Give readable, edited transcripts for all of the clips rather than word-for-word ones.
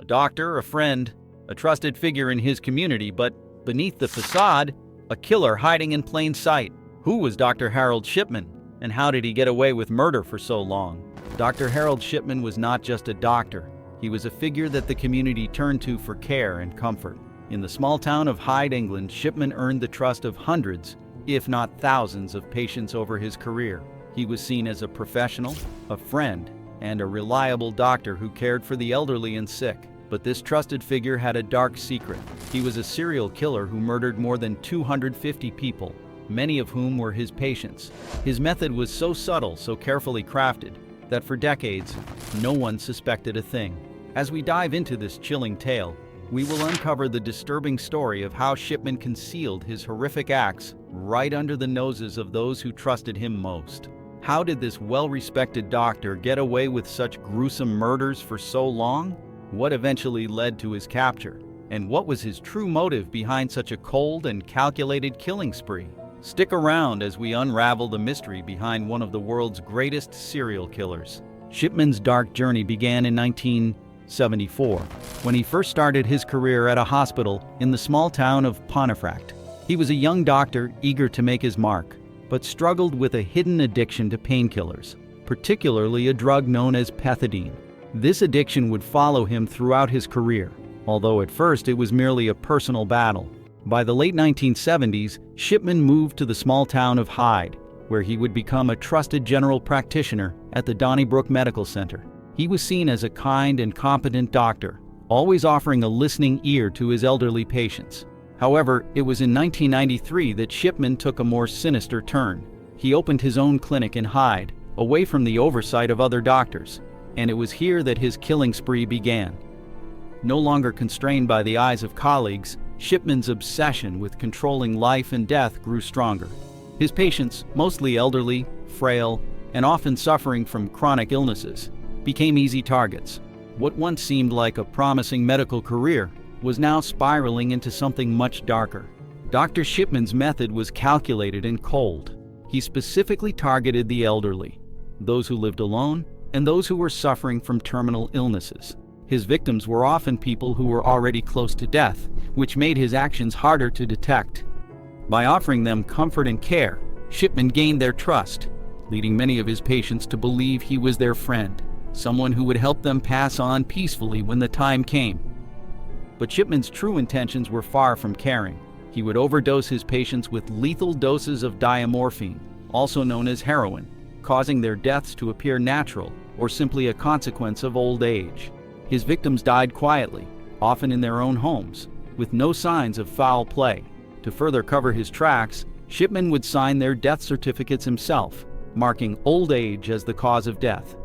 doctor, a friend, a trusted figure in his community, but beneath the facade, a killer hiding in plain sight. Who was Dr. Harold Shipman, and how did he get away with murder for so long? Dr. Harold Shipman was not just a doctor. He was a figure that the community turned to for care and comfort. In the small town of Hyde, England, Shipman earned the trust of hundreds, if not thousands, of patients over his career. He was seen as a professional, a friend, and a reliable doctor who cared for the elderly and sick. But this trusted figure had a dark secret. He was a serial killer who murdered more than 250 people, many of whom were his patients. His method was so subtle, so carefully crafted, that for decades, no one suspected a thing. As we dive into this chilling tale, we will uncover the disturbing story of how Shipman concealed his horrific acts right under the noses of those who trusted him most. How did this well-respected doctor get away with such gruesome murders for so long? What eventually led to his capture? And what was his true motive behind such a cold and calculated killing spree? Stick around as we unravel the mystery behind one of the world's greatest serial killers. Shipman's dark journey began in 1974, when he first started his career at a hospital in the small town of Pontefract. He was a young doctor eager to make his mark, but struggled with a hidden addiction to painkillers, particularly a drug known as pethidine. This addiction would follow him throughout his career, although at first it was merely a personal battle. By the late 1970s, Shipman moved to the small town of Hyde, where he would become a trusted general practitioner at the Donnybrook Medical Center. He was seen as a kind and competent doctor, always offering a listening ear to his elderly patients. However, it was in 1993 that Shipman took a more sinister turn. He opened his own clinic in Hyde, away from the oversight of other doctors, and it was here that his killing spree began. No longer constrained by the eyes of colleagues, Shipman's obsession with controlling life and death grew stronger. His patients, mostly elderly, frail, and often suffering from chronic illnesses, became easy targets. What once seemed like a promising medical career was now spiraling into something much darker. Dr. Shipman's method was calculated and cold. He specifically targeted the elderly, those who lived alone, and those who were suffering from terminal illnesses. His victims were often people who were already close to death, which made his actions harder to detect. By offering them comfort and care, Shipman gained their trust, leading many of his patients to believe he was their friend, someone who would help them pass on peacefully when the time came. But Shipman's true intentions were far from caring. He would overdose his patients with lethal doses of diamorphine, also known as heroin, causing their deaths to appear natural or simply a consequence of old age. His victims died quietly, often in their own homes, with no signs of foul play. To further cover his tracks, Shipman would sign their death certificates himself, marking old age as the cause of death.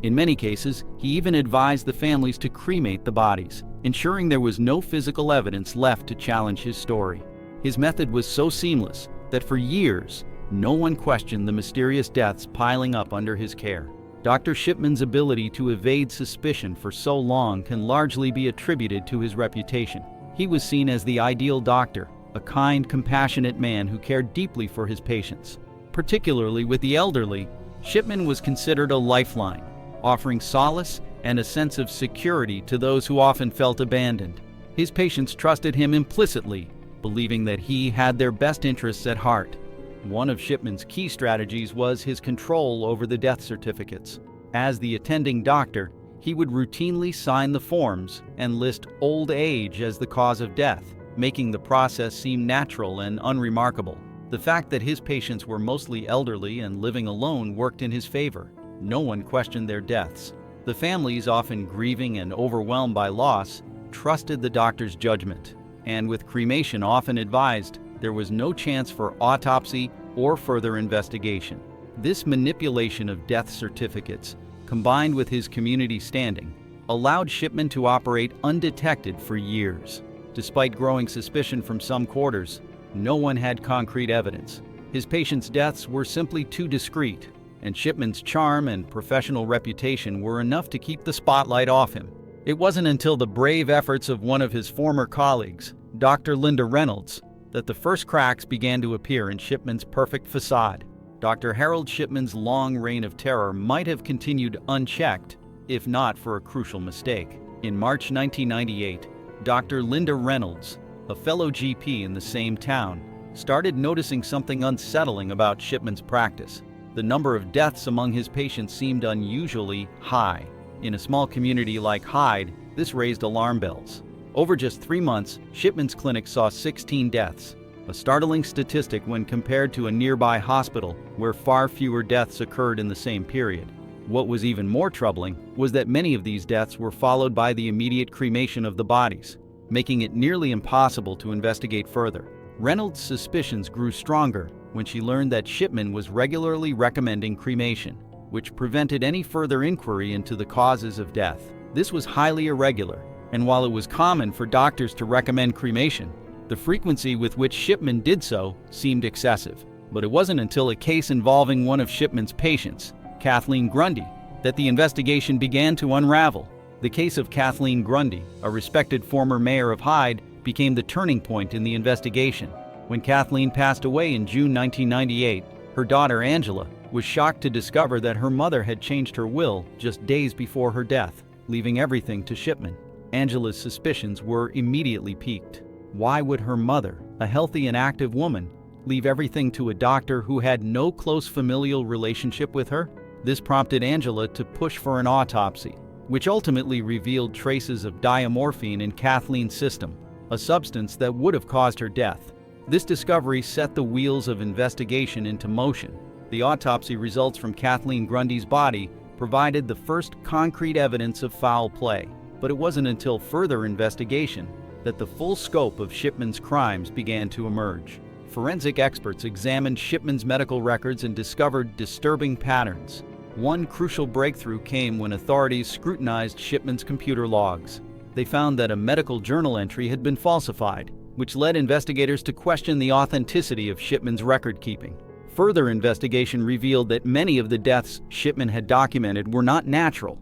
In many cases, he even advised the families to cremate the bodies, ensuring there was no physical evidence left to challenge his story. His method was so seamless that for years, no one questioned the mysterious deaths piling up under his care. Dr. Shipman's ability to evade suspicion for so long can largely be attributed to his reputation. He was seen as the ideal doctor, a kind, compassionate man who cared deeply for his patients. Particularly with the elderly, Shipman was considered a lifeline, offering solace and a sense of security to those who often felt abandoned. His patients trusted him implicitly, believing that he had their best interests at heart. One of Shipman's key strategies was his control over the death certificates. As the attending doctor, he would routinely sign the forms and list old age as the cause of death, making the process seem natural and unremarkable. The fact that his patients were mostly elderly and living alone worked in his favor. No one questioned their deaths. The families, often grieving and overwhelmed by loss, trusted the doctor's judgment, and with cremation often advised, there was no chance for autopsy or further investigation. This manipulation of death certificates, combined with his community standing, allowed Shipman to operate undetected for years. Despite growing suspicion from some quarters, no one had concrete evidence. His patients' deaths were simply too discreet, and Shipman's charm and professional reputation were enough to keep the spotlight off him. It wasn't until the brave efforts of one of his former colleagues, Dr. Linda Reynolds, that the first cracks began to appear in Shipman's perfect facade. Dr. Harold Shipman's long reign of terror might have continued unchecked, if not for a crucial mistake. In March 1998, Dr. Linda Reynolds, a fellow GP in the same town, started noticing something unsettling about Shipman's practice. The number of deaths among his patients seemed unusually high. In a small community like Hyde, this raised alarm bells. Over just 3 months, Shipman's clinic saw 16 deaths, a startling statistic when compared to a nearby hospital where far fewer deaths occurred in the same period. What was even more troubling was that many of these deaths were followed by the immediate cremation of the bodies, making it nearly impossible to investigate further. Reynolds' suspicions grew stronger when she learned that Shipman was regularly recommending cremation, which prevented any further inquiry into the causes of death. This was highly irregular, and while it was common for doctors to recommend cremation, the frequency with which Shipman did so seemed excessive. But it wasn't until a case involving one of Shipman's patients, Kathleen Grundy, that the investigation began to unravel. The case of Kathleen Grundy, a respected former mayor of Hyde, became the turning point in the investigation. When Kathleen passed away in June 1998, her daughter Angela was shocked to discover that her mother had changed her will just days before her death, leaving everything to Shipman. Angela's suspicions were immediately piqued. Why would her mother, a healthy and active woman, leave everything to a doctor who had no close familial relationship with her? This prompted Angela to push for an autopsy, which ultimately revealed traces of diamorphine in Kathleen's system, a substance that would have caused her death. This discovery set the wheels of investigation into motion. The autopsy results from Kathleen Grundy's body provided the first concrete evidence of foul play, but it wasn't until further investigation that the full scope of Shipman's crimes began to emerge. Forensic experts examined Shipman's medical records and discovered disturbing patterns. One crucial breakthrough came when authorities scrutinized Shipman's computer logs. They found that a medical journal entry had been falsified, which led investigators to question the authenticity of Shipman's record-keeping. Further investigation revealed that many of the deaths Shipman had documented were not natural,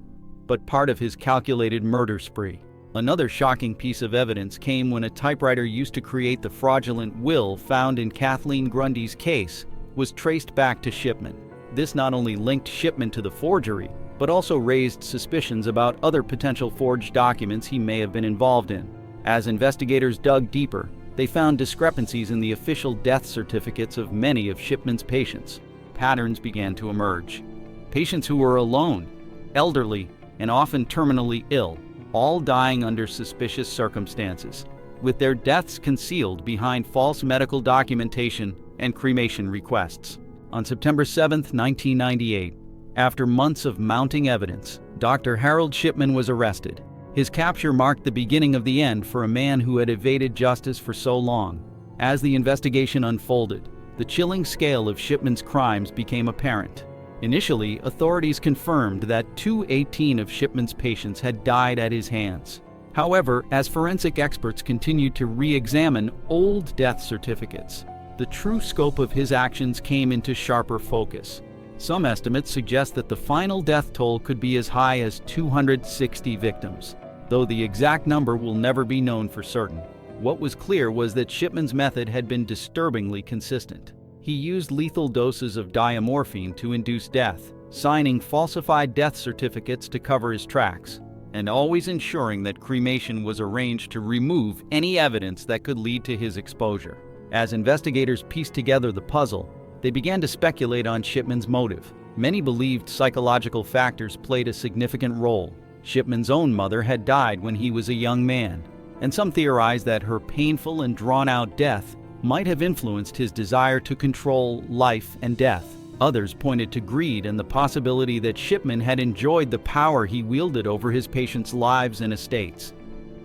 but part of his calculated murder spree. Another shocking piece of evidence came when a typewriter used to create the fraudulent will found in Kathleen Grundy's case was traced back to Shipman. This not only linked Shipman to the forgery, but also raised suspicions about other potential forged documents he may have been involved in. As investigators dug deeper, they found discrepancies in the official death certificates of many of Shipman's patients. Patterns began to emerge. Patients who were alone, elderly, and often terminally ill, all dying under suspicious circumstances, with their deaths concealed behind false medical documentation and cremation requests. On September 7, 1998, after months of mounting evidence, Dr. Harold Shipman was arrested. His capture marked the beginning of the end for a man who had evaded justice for so long. As the investigation unfolded, the chilling scale of Shipman's crimes became apparent. Initially, authorities confirmed that 218 of Shipman's patients had died at his hands. However, as forensic experts continued to re-examine old death certificates, the true scope of his actions came into sharper focus. Some estimates suggest that the final death toll could be as high as 260 victims, though the exact number will never be known for certain. What was clear was that Shipman's method had been disturbingly consistent. He used lethal doses of diamorphine to induce death, signing falsified death certificates to cover his tracks, and always ensuring that cremation was arranged to remove any evidence that could lead to his exposure. As investigators pieced together the puzzle, they began to speculate on Shipman's motive. Many believed psychological factors played a significant role. Shipman's own mother had died when he was a young man, and some theorized that her painful and drawn-out death might have influenced his desire to control life and death. Others pointed to greed and the possibility that Shipman had enjoyed the power he wielded over his patients' lives and estates.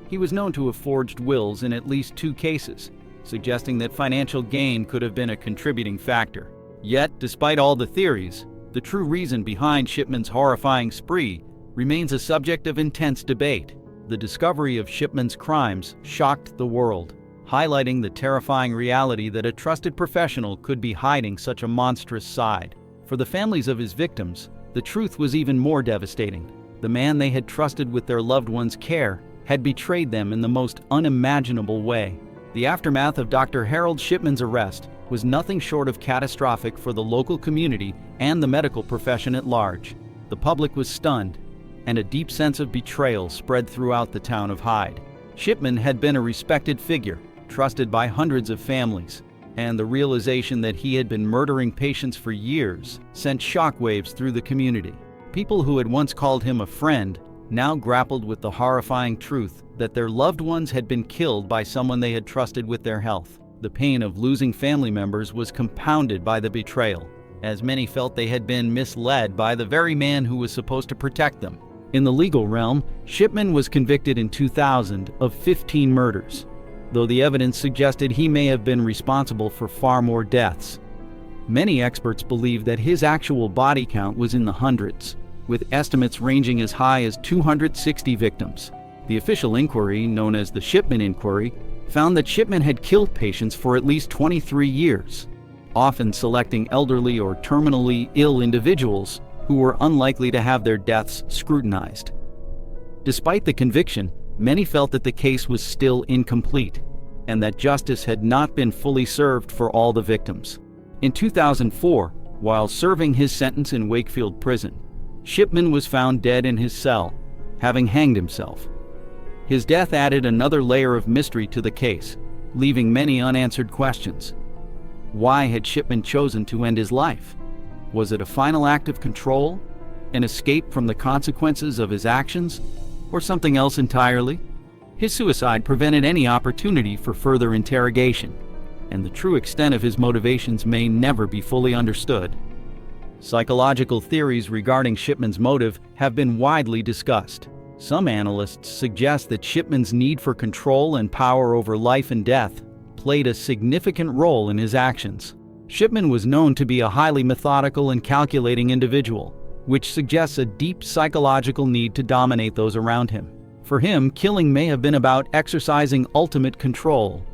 He was known to have forged wills in at least 2 cases, suggesting that financial gain could have been a contributing factor. Yet, despite all the theories, the true reason behind Shipman's horrifying spree remains a subject of intense debate. The discovery of Shipman's crimes shocked the world, highlighting the terrifying reality that a trusted professional could be hiding such a monstrous side. For the families of his victims, the truth was even more devastating. The man they had trusted with their loved one's care had betrayed them in the most unimaginable way. The aftermath of Dr. Harold Shipman's arrest was nothing short of catastrophic for the local community and the medical profession at large. The public was stunned, and a deep sense of betrayal spread throughout the town of Hyde. Shipman had been a respected figure, trusted by hundreds of families, and the realization that he had been murdering patients for years sent shockwaves through the community. People who had once called him a friend now grappled with the horrifying truth that their loved ones had been killed by someone they had trusted with their health. The pain of losing family members was compounded by the betrayal, as many felt they had been misled by the very man who was supposed to protect them. In the legal realm, Shipman was convicted in 2000 of 15 murders, though the evidence suggested he may have been responsible for far more deaths. Many experts believe that his actual body count was in the hundreds, with estimates ranging as high as 260 victims. The official inquiry, known as the Shipman Inquiry, found that Shipman had killed patients for at least 23 years, often selecting elderly or terminally ill individuals who were unlikely to have their deaths scrutinized. Despite the conviction, many felt that the case was still incomplete, and that justice had not been fully served for all the victims. In 2004, while serving his sentence in Wakefield Prison, Shipman was found dead in his cell, having hanged himself. His death added another layer of mystery to the case, leaving many unanswered questions. Why had Shipman chosen to end his life? Was it a final act of control, an escape from the consequences of his actions, or something else entirely? His suicide prevented any opportunity for further interrogation, and the true extent of his motivations may never be fully understood. Psychological theories regarding Shipman's motive have been widely discussed. Some analysts suggest that Shipman's need for control and power over life and death played a significant role in his actions. Shipman was known to be a highly methodical and calculating individual, which suggests a deep psychological need to dominate those around him. For him, killing may have been about exercising ultimate control,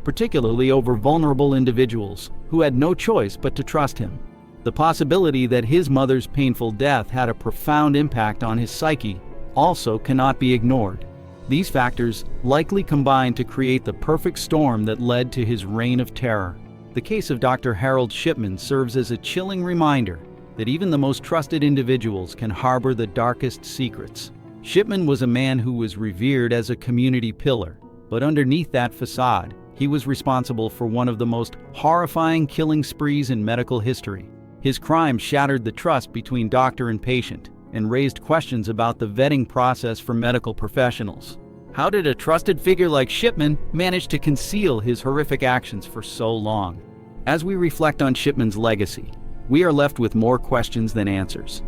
particularly over vulnerable individuals who had no choice but to trust him. The possibility that his mother's painful death had a profound impact on his psyche also cannot be ignored. These factors likely combined to create the perfect storm that led to his reign of terror. The case of Dr. Harold Shipman serves as a chilling reminder that even the most trusted individuals can harbor the darkest secrets. Shipman was a man who was revered as a community pillar, but underneath that facade, he was responsible for one of the most horrifying killing sprees in medical history. His crime shattered the trust between doctor and patient and raised questions about the vetting process for medical professionals. How did a trusted figure like Shipman manage to conceal his horrific actions for so long? As we reflect on Shipman's legacy, we are left with more questions than answers.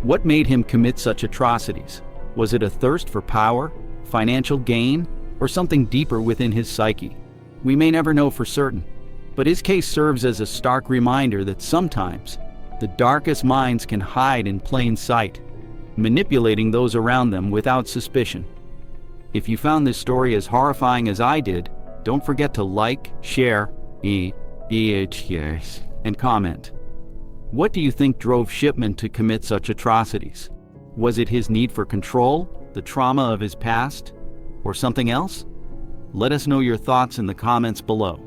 What made him commit such atrocities? Was it a thirst for power, financial gain, or something deeper within his psyche? We may never know for certain, but his case serves as a stark reminder that sometimes the darkest minds can hide in plain sight, manipulating those around them without suspicion. If you found this story as horrifying as I did, don't forget to like, share, and comment. What do you think drove Shipman to commit such atrocities? Was it his need for control, the trauma of his past, or something else? Let us know your thoughts in the comments below.